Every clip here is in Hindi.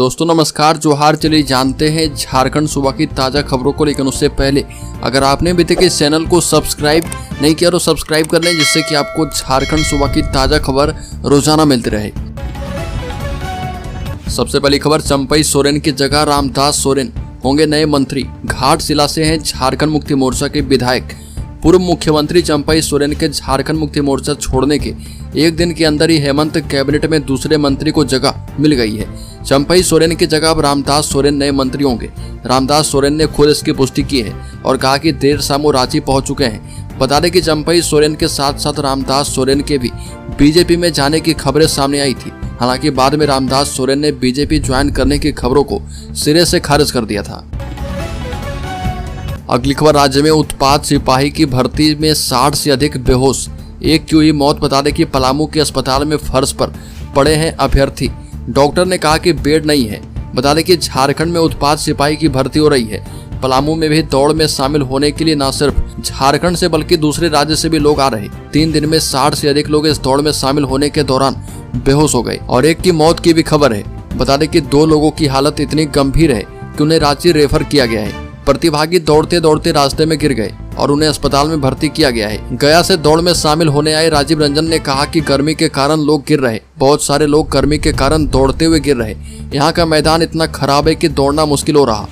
दोस्तों नमस्कार, जोहार। चलिए जानते हैं झारखंड सूबा की ताज़ा खबरों को, लेकिन उससे पहले अगर आपने अभी तक इस चैनल को सब्सक्राइब नहीं किया तो सब्सक्राइब कर लें, जिससे कि आपको झारखंड सूबा की ताज़ा खबर रोजाना मिलती रहे। सबसे पहली खबर, चंपई सोरेन की जगह रामदास सोरेन होंगे नए मंत्री। घाटशिला से हैं झारखंड मुक्ति मोर्चा के विधायक। पूर्व मुख्यमंत्री चंपई सोरेन के झारखंड मुक्ति मोर्चा छोड़ने के एक दिन के अंदर ही हेमंत कैबिनेट में दूसरे मंत्री को जगह मिल गई है। चंपई सोरेन की जगह अब रामदास सोरेन नए मंत्री होंगे। रामदास सोरेन ने खुद इसकी पुष्टि की है और कहा कि देर शाम वो रांची पहुंच चुके हैं। बता दें कि चंपई सोरेन के साथ साथ रामदास सोरेन के भी बीजेपी में जाने की खबरें सामने आई थी। हालांकि बाद में रामदास सोरेन ने बीजेपी ज्वाइन करने की खबरों को सिरे से खारिज कर दिया था। अगली खबर, राज्य में उत्पाद सिपाही की भर्ती में 60 से अधिक बेहोश, एक की हुई मौत। बता दें कि पलामू के अस्पताल में फर्श पर पड़े हैं अभ्यर्थी। डॉक्टर ने कहा कि बेड नहीं है। बता दें कि झारखंड में उत्पाद सिपाही की भर्ती हो रही है। पलामू में भी दौड़ में शामिल होने के लिए न सिर्फ झारखंड से बल्कि दूसरे राज्य से भी लोग आ रहे। 3 दिन में 60 से अधिक लोग इस दौड़ में शामिल होने के दौरान बेहोश हो गए और एक की मौत की भी खबर है। बता दें कि 2 लोगों की हालत इतनी गंभीर है कि उन्हें रांची रेफर किया गया है। प्रतिभागी दौड़ते दौड़ते रास्ते में गिर गए और उन्हें अस्पताल में भर्ती किया गया है। गया से दौड़ में शामिल होने आए राजीव रंजन ने कहा कि गर्मी के कारण लोग गिर रहे। बहुत सारे लोग गर्मी के कारण दौड़ते हुए गिर रहे। यहाँ का मैदान इतना खराब है कि दौड़ना मुश्किल हो रहा।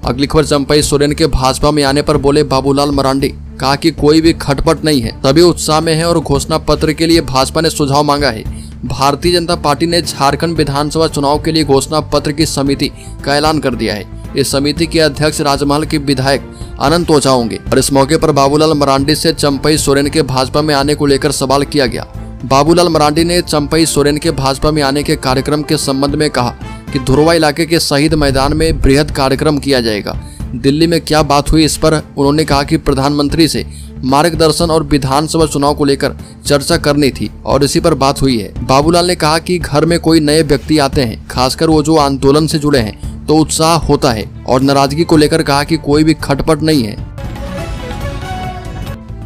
अगली खबर, चंपई सोरेन के भाजपा में आने पर बोले बाबूलाल मरांडी। कहा कि कोई भी खटपट नहीं है, सभी उत्साह में है और घोषणा पत्र के लिए भाजपा ने सुझाव मांगा है। भारतीय जनता पार्टी ने झारखंड विधानसभा चुनाव के लिए घोषणा पत्र की समिति का ऐलान कर दिया है। इस समिति के अध्यक्ष राजमहल के विधायक अनंत ओझा होंगे और इस मौके पर बाबूलाल मरांडी से चंपई सोरेन के भाजपा में आने को लेकर सवाल किया गया। बाबूलाल मरांडी ने चंपई सोरेन के भाजपा में आने के कार्यक्रम के संबंध में कहा कि धुरवा इलाके के शहीद मैदान में बृहद कार्यक्रम किया जाएगा। दिल्ली में क्या बात हुई, इस पर उन्होंने कहा कि प्रधानमंत्री से मार्गदर्शन और विधानसभा चुनाव को लेकर चर्चा करनी थी और इसी पर बात हुई है। बाबूलाल ने कहा कि घर में कोई नए व्यक्ति आते हैं, खासकर वो जो आंदोलन से जुड़े हैं, तो उत्साह होता है और नाराजगी को लेकर कहा कि कोई भी खटपट नहीं है।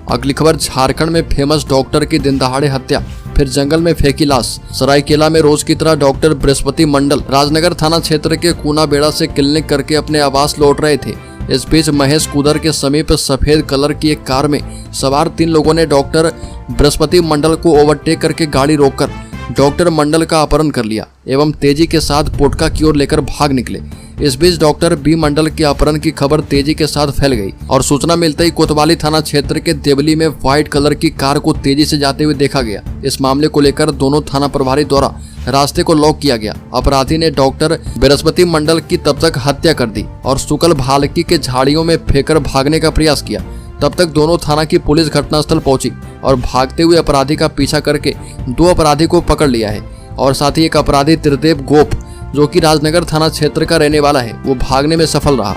अगली खबर, झारखंड में फेमस डॉक्टर की दिनदहाड़े हत्या, फिर जंगल में फेंकी लाश। सरायकेला में रोज की तरह डॉक्टर बृहस्पति मंडल राजनगर थाना क्षेत्र के कूनाबेड़ा से क्लिनिक करके अपने आवास लौट रहे थे। इस बीच महेश कुदर के समीप सफेद कलर की एक कार में सवार 3 लोगों ने डॉक्टर बृहस्पति मंडल को ओवरटेक करके गाड़ी रोककर डॉक्टर मंडल का अपहरण कर लिया एवं तेजी के साथ पोटका की ओर लेकर भाग निकले। इस बीच डॉक्टर बी मंडल के अपहरण की खबर तेजी के साथ फैल गई और सूचना मिलते ही कोतवाली थाना क्षेत्र के देवली में व्हाइट कलर की कार को तेजी से जाते हुए देखा गया। इस मामले को लेकर दोनों थाना प्रभारी द्वारा रास्ते को लॉक किया गया। अपराधी ने डॉक्टर बृहस्पति मंडल की तब तक हत्या कर दी और सुकल भालकी के झाड़ियों में फेंककर भागने का प्रयास किया। तब तक दोनों थाना की पुलिस घटनास्थल पहुंची और भागते हुए अपराधी का पीछा करके 2 अपराधी को पकड़ लिया है और साथ ही एक अपराधी त्रिदेव गोप, जो कि राजनगर थाना क्षेत्र का रहने वाला है, वो भागने में सफल रहा।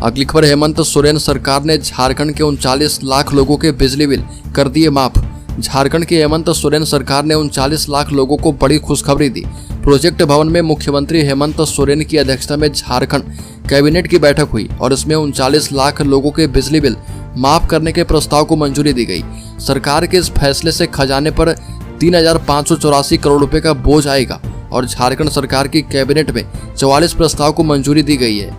अगली खबर, हेमंत सोरेन सरकार ने झारखंड के 39 लाख लोगों के बिजली बिल कर दिए माफ। झारखंड की हेमंत सोरेन सरकार ने 39 लाख लोगों को बड़ी खुशखबरी दी। प्रोजेक्ट भवन में मुख्यमंत्री हेमंत सोरेन की अध्यक्षता में झारखंड कैबिनेट की बैठक हुई और इसमें 39 लाख लोगों के बिजली बिल माफ करने के प्रस्ताव को मंजूरी दी गई। सरकार के इस फैसले से खजाने पर 3,584 करोड़ रुपए का बोझ आएगा और झारखंड सरकार की कैबिनेट में 44 प्रस्ताव को मंजूरी दी गई है।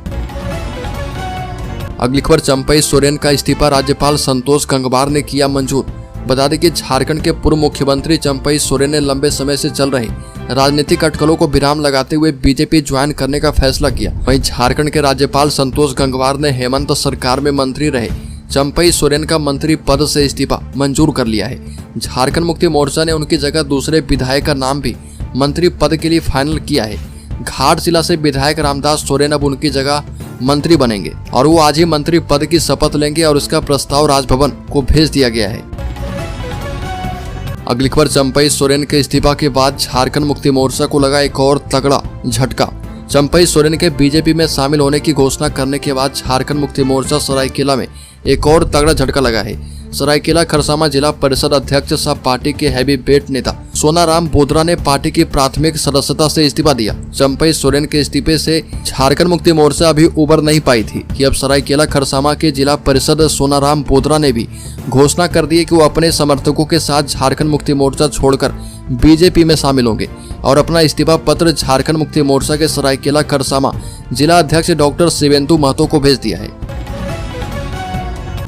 अगली खबर, चंपई सोरेन का इस्तीफा राज्यपाल संतोष गंगवार ने किया मंजूर। बता दें कि झारखंड के पूर्व मुख्यमंत्री चंपई सोरेन ने लंबे समय से चल रहे राजनीतिक अटकलों को विराम लगाते हुए बीजेपी ज्वाइन करने का फैसला किया। वहीं झारखंड के राज्यपाल संतोष गंगवार ने हेमंत सरकार में मंत्री रहे चंपई सोरेन का मंत्री पद से इस्तीफा मंजूर कर लिया है। झारखंड मुक्ति मोर्चा ने उनकी जगह दूसरे विधायक का नाम भी मंत्री पद के लिए फाइनल किया है। घाटशिला से विधायक रामदास सोरेन अब उनकी जगह मंत्री बनेंगे और वो आज ही मंत्री पद की शपथ लेंगे और इसका प्रस्ताव राजभवन को भेज दिया गया है। अगली खबर, चंपई सोरेन के इस्तीफा के बाद झारखंड मुक्ति मोर्चा को लगा एक और तगड़ा झटका। चंपई सोरेन के बीजेपी में शामिल होने की घोषणा करने के बाद झारखंड मुक्ति मोर्चा सरायकेला में एक और तगड़ा झटका लगा है। सरायकेला खरसावां जिला परिषद अध्यक्ष सह पार्टी के हैवी वेट नेता सोनाराम बोदरा ने पार्टी की प्राथमिक सदस्यता से इस्तीफा दिया। चंपई सोरेन के इस्तीफे से झारखंड मुक्ति मोर्चा अभी उबर नहीं पाई थी कि अब सरायकेला खरसावां के जिला परिषद सोनाराम बोदरा ने भी घोषणा कर दी है कि वो अपने समर्थकों के साथ झारखंड मुक्ति मोर्चा छोड़कर बीजेपी में शामिल होंगे और अपना इस्तीफा पत्र झारखंड मुक्ति मोर्चा के सरायकेला खरसावां जिला अध्यक्ष डॉक्टर शिवेंदु महतो को भेज दिया है।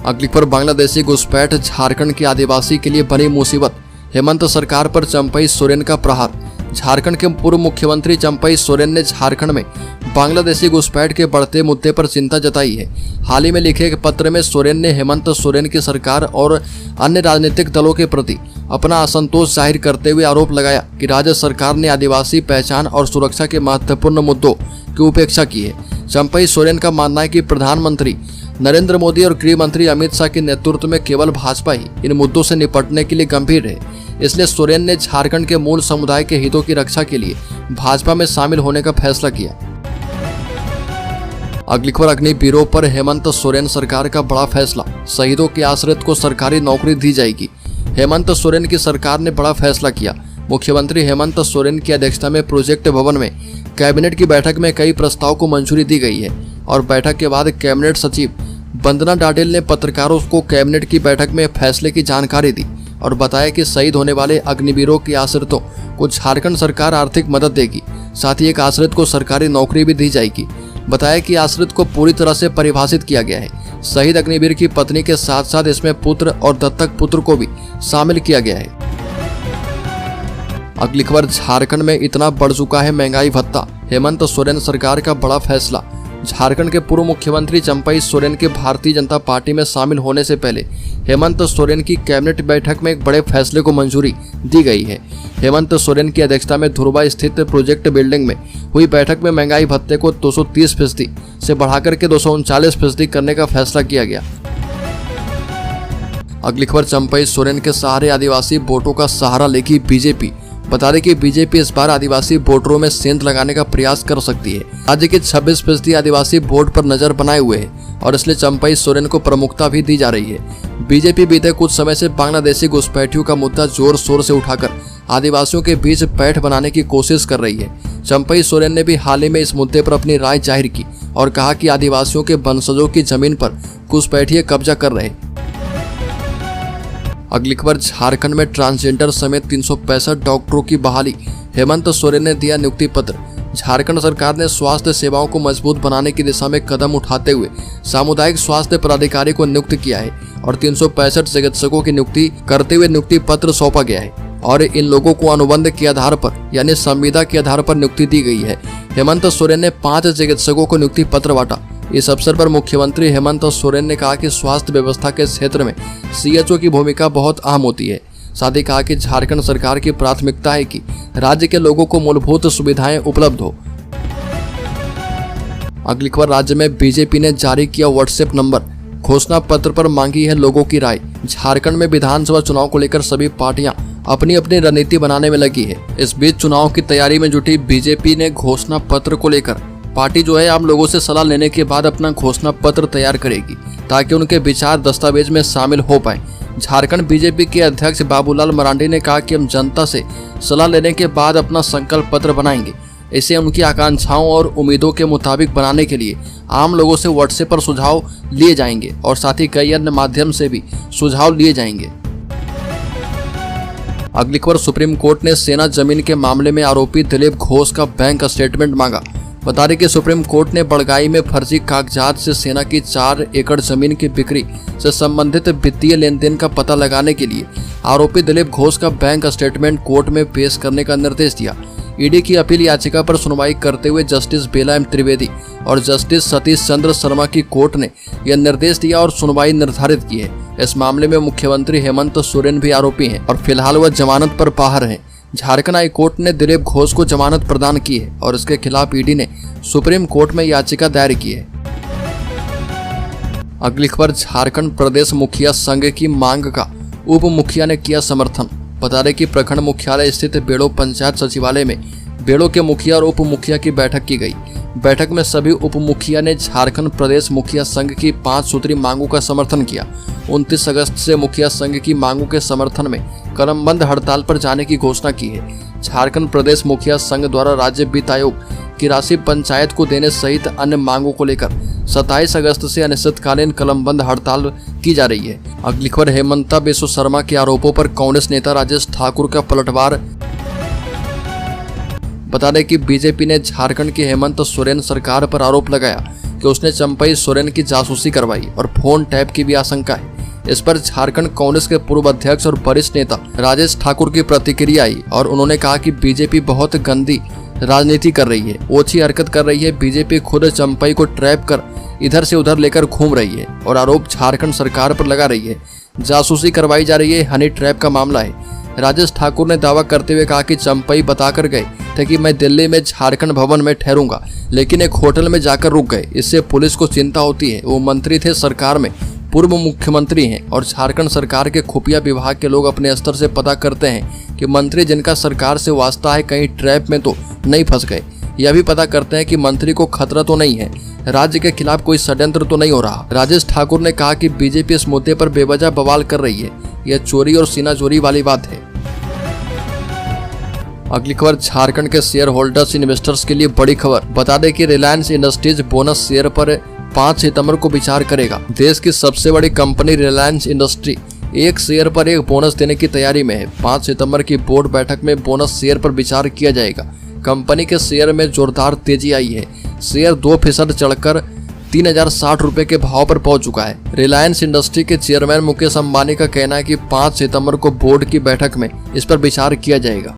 अगली खबर, बांग्लादेशी घुसपैठ झारखंड के आदिवासी के लिए बनी मुसीबत, हेमंत सरकार पर चंपई सोरेन का प्रहार। झारखंड के पूर्व मुख्यमंत्री चंपई सोरेन ने झारखंड में बांग्लादेशी घुसपैठ के बढ़ते मुद्दे पर चिंता जताई है। हाल ही में लिखे एक पत्र में सोरेन ने हेमंत सोरेन की सरकार और अन्य राजनीतिक दलों के प्रति अपना असंतोष जाहिर करते हुए आरोप लगाया कि राज्य सरकार ने आदिवासी पहचान और सुरक्षा के महत्वपूर्ण मुद्दों की उपेक्षा की है। चंपई सोरेन का मानना है कि प्रधानमंत्री नरेंद्र मोदी और गृह मंत्री अमित शाह के नेतृत्व में केवल भाजपा ही इन मुद्दों से निपटने के लिए गंभीर है। इसलिए सोरेन ने झारखंड के मूल समुदाय के हितों की रक्षा के लिए भाजपा में शामिल होने का फैसला किया। अगली खबर, अग्निवीरों पर हेमंत सोरेन सरकार का बड़ा फैसला, शहीदों के आश्रित को सरकारी नौकरी दी जाएगी। हेमंत सोरेन की सरकार ने बड़ा फैसला किया। मुख्यमंत्री हेमंत सोरेन की अध्यक्षता में प्रोजेक्ट भवन में कैबिनेट की बैठक में कई प्रस्ताव को मंजूरी दी गई है और बैठक के बाद कैबिनेट सचिव वंदना डाडेल ने पत्रकारों को कैबिनेट की बैठक में फैसले की जानकारी दी और बताया कि शहीद होने वाले अग्निवीरों के आश्रितों को झारखंड सरकार आर्थिक मदद देगी। साथ ही एक आश्रित को सरकारी नौकरी भी दी जाएगी। बताया कि आश्रित को पूरी तरह से परिभाषित किया गया है। शहीद अग्निवीर की पत्नी के साथ साथ इसमें पुत्र और दत्तक पुत्र को भी शामिल किया गया है। अगली खबर, झारखंड में इतना बढ़ चुका है महंगाई भत्ता, हेमंत सोरेन सरकार का बड़ा फैसला। झारखंड के पूर्व मुख्यमंत्री चंपई सोरेन के भारतीय जनता पार्टी में शामिल होने से पहले हेमंत सोरेन की कैबिनेट बैठक में एक बड़े फैसले को मंजूरी दी गई है। हेमंत सोरेन की अध्यक्षता में धुरवा स्थित प्रोजेक्ट बिल्डिंग में हुई बैठक में महंगाई भत्ते को 230% से बढ़ाकर के 239% करने का फैसला किया गया। अगली खबर, चंपई सोरेन के सहारे आदिवासी वोटों का सहारा लेगी बीजेपी। बता दें कि बीजेपी इस बार आदिवासी वोटरों में सेंध लगाने का प्रयास कर सकती है। राज्य के 26% आदिवासी वोट पर नजर बनाए हुए हैं और इसलिए चंपई सोरेन को प्रमुखता भी दी जा रही है। बीजेपी बीते कुछ समय से बांग्लादेशी घुसपैठियों का मुद्दा जोर शोर से उठाकर आदिवासियों के बीच पैठ बनाने की कोशिश कर रही है। चंपई सोरेन ने भी हाल ही में इस मुद्दे पर अपनी राय जाहिर की और कहा कि आदिवासियों के वंशजों की जमीन पर घुसपैठिए कब्जा कर रहे। अगली खबर, झारखंड में ट्रांसजेंडर समेत 365 डॉक्टरों की बहाली, हेमंत सोरेन ने दिया नियुक्ति पत्र। झारखंड सरकार ने स्वास्थ्य सेवाओं को मजबूत बनाने की दिशा में कदम उठाते हुए सामुदायिक स्वास्थ्य पदाधिकारी को नियुक्त किया है और 365 चिकित्सकों की नियुक्ति करते हुए नियुक्ति पत्र सौंपा गया है और इन लोगों को अनुबंध के आधार पर यानी संविदा के आधार पर नियुक्ति दी गई है। हेमंत सोरेन ने 5 चिकित्सकों को नियुक्ति पत्र बांटा। इस अवसर पर मुख्यमंत्री हेमंत सोरेन ने कहा कि स्वास्थ्य व्यवस्था के क्षेत्र में सीएचओ की भूमिका बहुत अहम होती है। साथ ही कहा कि झारखंड सरकार की प्राथमिकता है कि राज्य के लोगों को मूलभूत सुविधाएं उपलब्ध हो। अगली खबर, राज्य में बीजेपी ने जारी किया व्हाट्सएप नंबर, घोषणा पत्र पर मांगी है लोगों की राय। झारखंड में विधानसभा चुनाव को लेकर सभी पार्टियां अपनी अपनी रणनीति बनाने में लगी है। इस बीच चुनाव की तैयारी में जुटी बीजेपी ने घोषणा पत्र को लेकर पार्टी जो है आम लोगों से सलाह लेने के बाद अपना घोषणा पत्र तैयार करेगी ताकि उनके विचार दस्तावेज में शामिल हो पाए। झारखंड बीजेपी के अध्यक्ष बाबूलाल मरांडी ने कहा कि हम जनता से सलाह लेने के बाद अपना संकल्प पत्र बनाएंगे। इसे उनकी आकांक्षाओं और उम्मीदों के मुताबिक बनाने के लिए आम लोगों से व्हाट्सएप पर सुझाव लिए जाएंगे और साथ ही कई अन्य माध्यम से भी सुझाव लिए जाएंगे। अगली खबर, सुप्रीम कोर्ट ने सेना जमीन के मामले में आरोपी दिलीप घोष का बैंक स्टेटमेंट मांगा। बता दें कि सुप्रीम कोर्ट ने बड़गाई में फर्जी कागजात से सेना की 4 एकड़ जमीन की बिक्री से संबंधित वित्तीय लेन देन का पता लगाने के लिए आरोपी दिलीप घोष का बैंक स्टेटमेंट कोर्ट में पेश करने का निर्देश दिया। ईडी की अपील याचिका पर सुनवाई करते हुए जस्टिस बेला एम त्रिवेदी और जस्टिस सतीश चंद्र शर्मा की कोर्ट ने यह निर्देश दिया और सुनवाई निर्धारित की है। इस मामले में मुख्यमंत्री हेमंत सोरेन भी आरोपी हैं और फिलहाल वह जमानत पर बाहर हैं। झारखंड हाई कोर्ट ने दिलीप घोष को जमानत प्रदान की है और इसके खिलाफ ईडी ने सुप्रीम कोर्ट में याचिका दायर की है। अगली खबर, झारखंड प्रदेश मुखिया संघ की मांग का उप मुखिया ने किया समर्थन। बता दें कि प्रखंड मुख्यालय स्थित बेड़ो पंचायत सचिवालय में बेड़ो के मुखिया और उप मुखिया की बैठक की गई। बैठक में सभी उप मुखिया ने झारखंड प्रदेश मुखिया संघ की 5 सूत्री मांगों का समर्थन किया। 29 अगस्त से मुखिया संघ की मांगों के समर्थन में कलमबंद हड़ताल पर जाने की घोषणा की है। झारखंड प्रदेश मुखिया संघ द्वारा राज्य वित्त आयोग की राशि पंचायत को देने सहित अन्य मांगों को लेकर 27 अगस्त से अनिश्चितकालीन कलमबंद हड़ताल की जा रही है। अगली खबर, हेमंता बिस्व शर्मा के आरोपों पर कांग्रेस नेता राजेश ठाकुर का पलटवार। बता दें कि बीजेपी ने झारखंड की हेमंत सोरेन सरकार पर आरोप लगाया कि उसने चंपई सोरेन की जासूसी करवाई और फोन टैप की भी आशंका है। इस पर झारखंड कांग्रेस के पूर्व अध्यक्ष और वरिष्ठ नेता राजेश ठाकुर की प्रतिक्रिया आई और उन्होंने कहा कि बीजेपी बहुत गंदी राजनीति कर रही है, ओछी हरकत कर रही है। बीजेपी खुद चंपई को ट्रैप कर इधर से उधर लेकर घूम रही है और आरोप झारखंड सरकार पर लगा रही है। जासूसी करवाई जा रही है, हनी ट्रैप का मामला है। राजेश ठाकुर ने दावा करते हुए कहा कि चंपई बताकर गए थे कि मैं दिल्ली में झारखंड भवन में ठहरूंगा, लेकिन एक होटल में जाकर रुक गए। इससे पुलिस को चिंता होती है। वो मंत्री थे, सरकार में पूर्व मुख्यमंत्री हैं और झारखंड सरकार के खुफिया विभाग के लोग अपने स्तर से पता करते हैं कि मंत्री जिनका सरकार से वास्ता है कहीं ट्रैप में तो नहीं फंस गए। यह भी पता करते हैं कि मंत्री को खतरा तो नहीं है, राज्य के खिलाफ कोई षड्यंत्र तो नहीं हो रहा। राजेश ठाकुर ने कहा कि बीजेपी इस मुद्दे पर बेवजह बवाल कर रही है। यह चोरी और सीना चोरी वाली बात है। अगली खबर, झारखंड के शेयर होल्डर्स इन्वेस्टर्स के लिए बड़ी खबर। बता दें कि रिलायंस इंडस्ट्रीज बोनस शेयर पर 5 सितंबर को विचार करेगा। देश की सबसे बड़ी कंपनी रिलायंस इंडस्ट्री एक शेयर पर एक बोनस देने की तैयारी में है। 5 सितंबर की बोर्ड बैठक में बोनस शेयर पर विचार किया जाएगा। कंपनी के शेयर में जोरदार तेजी आई है। शेयर 2% चढ़कर 3060 रुपए के भाव पर पहुंच चुका है। रिलायंस इंडस्ट्री के चेयरमैन मुकेश अंबानी का कहना है कि 5 सितंबर को बोर्ड की बैठक में इस पर विचार किया जाएगा।